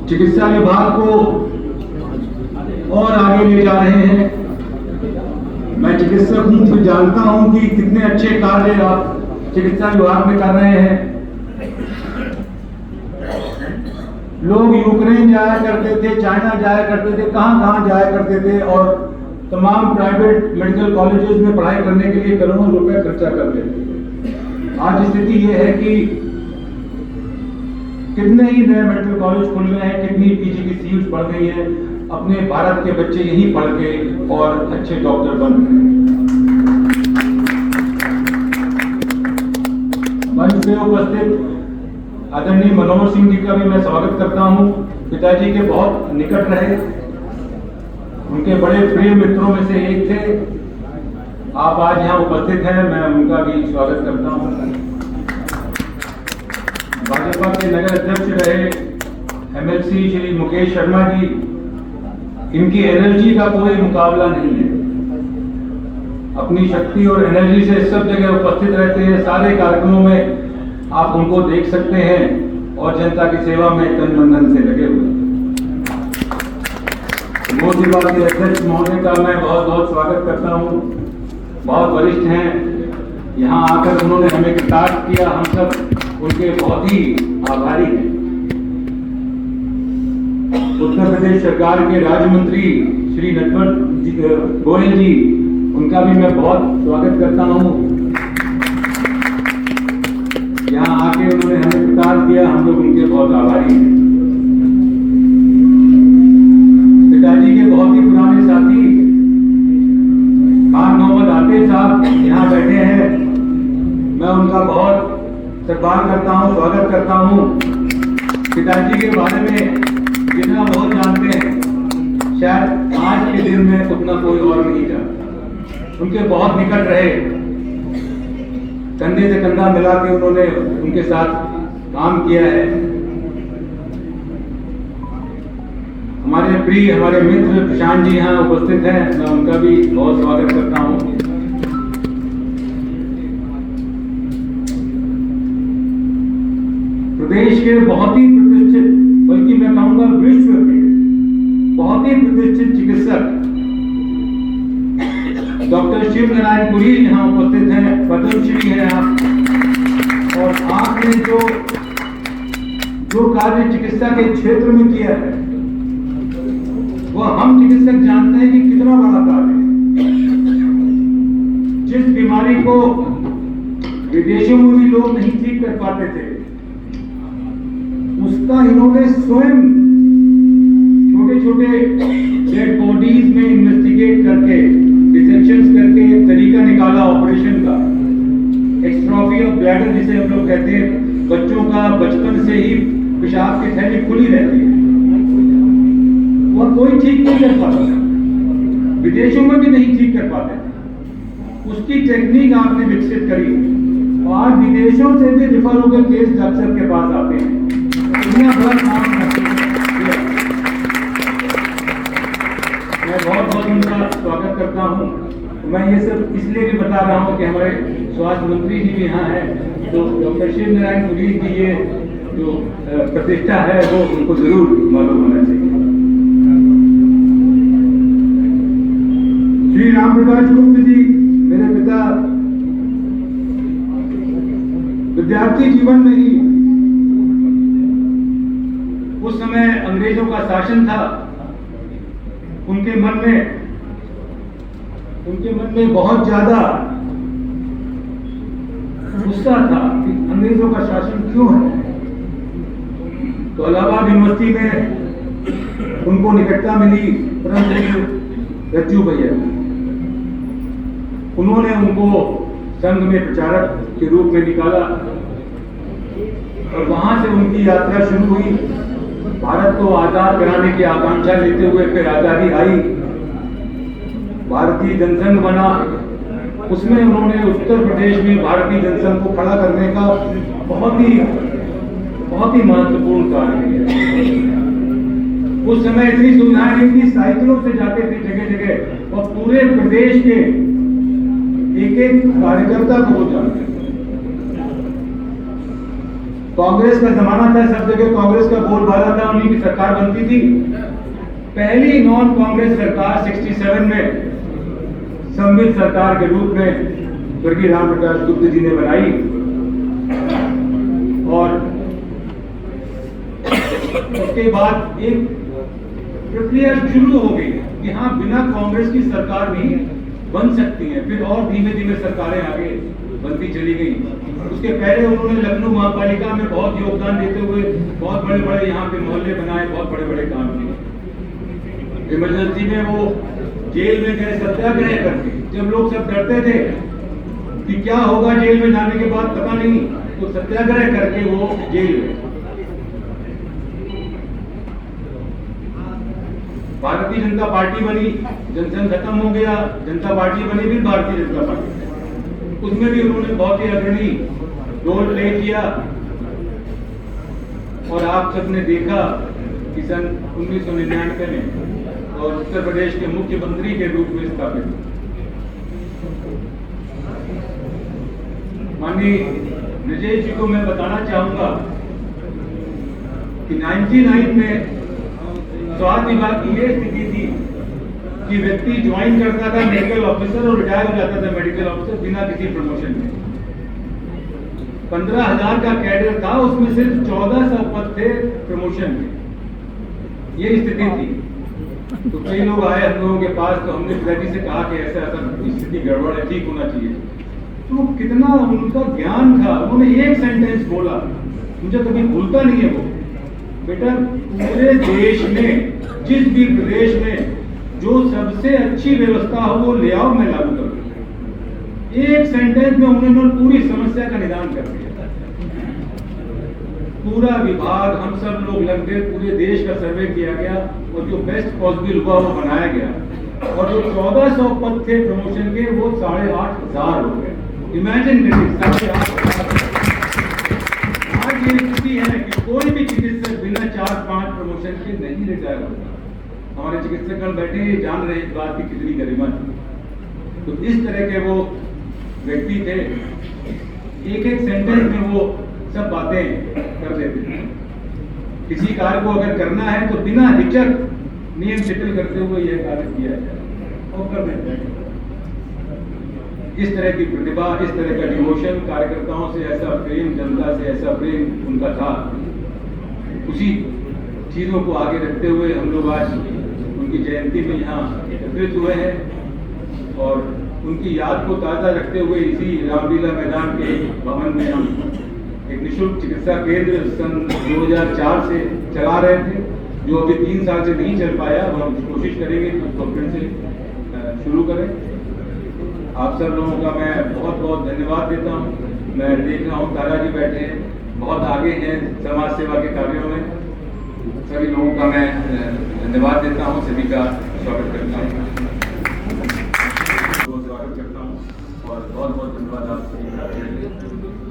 चिकित्सा विभाग को और आगे ले जा रहे हैं। मैं चिकित्सक हूं तो जानता हूं कि कितने अच्छे कार्य आप चिकित्सा विभाग में कर रहे हैं। लोग यूक्रेन जाया करते थे, चाइना जाया करते थे, कहां जाया करते थे और तमाम प्राइवेट मेडिकल कॉलेजेस में पढ़ाई करने के लिए करोड़ों रुपए खर्चा करते थे। आज स्थिति यह है कि कितने ही नए मेडिकल कॉलेज खुल गए हैं, कितनी पीजी की सीट्स बढ़ गई हैं। अपने भारत के बच्चे यहीं पढ़ के और अच्छे डॉक्टर बन रहे हैं। मंच पे उपस्थित आदरणीय मनोहर सिंह जी का भी मैं स्वागत करता हूं। पिताजी के बहुत निकट रहे, उनके बड़े प्रिय मित्रों में से एक थे। आप आज यहाँ उपस्थित हैं, मैं उनका भी स्वागत करता हूं। भाजपा के नगर अध्यक्ष रहे एमएलसी श्री मुकेश शर्मा जी, इनकी एनर्जी का कोई मुकाबला नहीं है। अपनी शक्ति और एनर्जी से सब जगह उपस्थित रहते हैं। सारे कार्यक्रमों में आप उनको देख सकते हैं और जनता की सेवा में तन मन धन से लगे हुए। लोकसभा के अध्यक्ष महोदय का मैं बहुत बहुत स्वागत करता हूं। बहुत वरिष्ठ हैं, यहाँ आकर उन्होंने हमें कृतार्थ किया, हम सब उनके बहुत ही आभारी हैं। उत्तर प्रदेश सरकार के राज्य मंत्री श्री नटवर गोयल जी, उनका भी मैं बहुत स्वागत करता हूं। यहाँ आके उन्होंने हमें कृतार्थ किया, हम लोग उनके बहुत आभारी हैं। पिताजी के बहुत ही पुराने साथी खान मोहम्मद आते साहब यहाँ बैठे हैं, मैं उनका बहुत सम्मान करता हूँ, स्वागत करता हूँ। पिताजी के बारे में जितना बहुत जानते हैं, शायद आज के दिन में उतना कोई और नहीं जानता। उनके बहुत निकट रहे, कंधे से कंधा मिला के उन्होंने उनके साथ काम किया है। हमारे प्रिय, हमारे मित्र प्रशांत जी यहाँ उपस्थित हैं, मैं उनका भी बहुत स्वागत करता हूँ। प्रदेश के बहुत ही प्रतिष्ठित, बल्कि मैं कहूंगा विश्व के बहुत ही प्रतिष्ठित चिकित्सक डॉक्टर शिव नारायण पुरी यहाँ उपस्थित हैं, पद्मश्री हैं आप। और आपने जो कार्य चिकित्सा के क्षेत्र में किया है, वह हम चिकित्सक जानते हैं कि कितना बड़ा कार्य है। जिस बीमारी को विदेशों में भी लोग नहीं ठीक कर पाते थे, उसका इन्होंने स्वयं छोटे छोटे डेड बॉडीज में इन्वेस्टिगेट करके, डिसेक्शंस करके एक तरीका निकाला ऑपरेशन का। एक्स्ट्रॉफी ऑफ ब्लैडर जिसे हम लोग कहते हैं, बच्चों का बचपन से ही पेशाब की थैली खुली रहती है, वह कोई ठीक नहीं कर पाता, विदेशों में भी नहीं ठीक कर पाते। उसकी टेक्निक आपने विकसित करी और आज विदेशों से भी रिफर होकर केस डॉक्टर के पास आते हैं। इतना बड़ा काम मैं बहुत बहुत उनका स्वागत करता हूँ। मैं ये सब इसलिए भी बता रहा हूँ कि हमारे स्वास्थ्य मंत्री जी भी यहाँ हैं, तो डॉक्टर शिव नारायण पुरी की ये जो प्रतिष्ठा है वो उनको जरूर मालूम होना चाहिए। श्री राम प्रकाश गुप्त जी, मेरे पिता, विद्यार्थी जीवन में ही उस समय अंग्रेजों का शासन था, उनके मन में बहुत ज्यादा गुस्सा था कि अंग्रेजों का शासन क्यों है। तो इलाहाबाद यूनिवर्सिटी में उनको निकटता मिली परम रज्जू भैया, उन्होंने उनको संघ में प्रचारक के रूप में निकाला और वहां से उनकी यात्रा शुरू हुई। भारत को आजाद कराने की आकांक्षा लेते हुए फिर आजादी आई, भारतीय जनसंघ बना। उसमें उन्होंने उत्तर प्रदेश में भारतीय जनसंघ को खड़ा करने का बहुत ही महत्वपूर्ण कार्य किया। उस समय इतनी सुविधाएं नहीं थी, साइकिलों से जाते थे जगह जगह और पूरे प्रदेश के एक एक कार्यकर्ता को वो जानते थे। कांग्रेस का जमाना था, सब जगह कांग्रेस का बोलबाला था, उन्हीं की सरकार बनती थी। पहली नॉन कांग्रेस सरकार 67 में संवित सरकार के रूप में स्वर्गीय राम प्रकाश गुप्ता जी ने बनाई और उसके बाद एक प्रक्रिया शुरू हो गई कि हाँ, बिना कांग्रेस की सरकार भी बन सकती है। फिर और धीमे धीमे सरकारें आगे बनती चली गई। उसके पहले उन्होंने लखनऊ महापालिका में बहुत योगदान देते हुए बहुत बड़े बड़े यहाँ पे मोहल्ले बनाए, बहुत बड़े बड़े काम किए। इमरजेंसी में वो जेल में गए सत्याग्रह करके, जब लोग सब डरते थे कि क्या होगा जेल में जाने के बाद पता नहीं, तो सत्याग्रह करके वो जेल में। भारतीय जनता पार्टी बनी, जनसंघ खत्म हो गया, जनता पार्टी बनी, फिर भारतीय जनता पार्टी, उसमें भी उन्होंने बहुत ही अग्रणी रोल प्ले किया। और आप सबने देखा कि सन 1999 में और उत्तर प्रदेश के मुख्यमंत्री के रूप में स्थापित। माननीय विजय जी को मैं बताना चाहूंगा कि 99 में स्वास्थ्य विभाग की यह स्थिति थी कि व्यक्ति ज्वाइन करता था मेडिकल ऑफिसर और रिटायर हो जाता था मेडिकल ऑफिसर बिना किसी प्रमोशन के। 15,000 का कैडर था, उसमें सिर्फ 1400 पद थे प्रमोशन के। ये स्थिति थी। तो कई लोग आए हम लोगों के पास, तो हमने पिताजी से कहा कि ऐसा ऐसा स्थिति गड़बड़ है, ठीक होना चाहिए। तो कितना उनका ज्ञान था, उन्होंने एक सेंटेंस बोला, मुझे कभी भूलता नहीं है वो, बेटा पूरे देश में जिस भी प्रदेश में जो सबसे अच्छी व्यवस्था हो वो ले आओ, मैं लागू कर दूंगा। एक सेंटेंस में उन्होंने पूरी समस्या का निदान कर दिया। पूरा विभाग, हम सब लोग लग गए, पूरे देश का सर्वे किया गया और जो बेस्ट पॉसिबल हुआ वो बनाया गया। और जो 1400 पद थे प्रमोशन के, वो 8,500 हो गए। इमेजिन करिए, 8,500। आज ये स्थिति है कि कोई भी चिकित्सक बिना 4-5 प्रमोशन के नहीं रिटायर होता। हमारे चिकित्सकगण बैठे ये जान रहे इस बात की कितनी गरिमा है। तो इस तरह के वो व्यक्ति थे, एक एक सेंटेंस में वो सब बातें कर देते थे। किसी कार्य को अगर करना है तो बिना हिचक नियम शिथिल करते हुए यह कार्य किया जाए और कर देते हैं। इस तरह की प्रतिभा, इस तरह का डिवोशन, कार्यकर्ताओं से ऐसा प्रेम, जनता से ऐसा प्रेम उनका था। उसी चीजों को आगे रखते हुए हम लोग आज उनकी जयंती में यहाँ एकत्रित हुए हैं और उनकी याद को ताज़ा रखते हुए इसी रामलीला मैदान के भवन में हम एक निःशुल्क चिकित्सा केंद्र सन 2004 से चला रहे थे, जो अभी 3 साल से नहीं चल पाया। हम कोशिश करेंगे कि उसको फिर से शुरू करें। आप सब लोगों का मैं बहुत बहुत धन्यवाद देता हूँ। मैं देख रहा हूँ तारा जी बैठे हैं, बहुत आगे हैं समाज सेवा के कार्यों में। सभी लोगों का मैं धन्यवाद देता हूँ, सभी का स्वागत करता हूँ। स्वागत करता हूँ और बहुत बहुत धन्यवाद आप सभी का।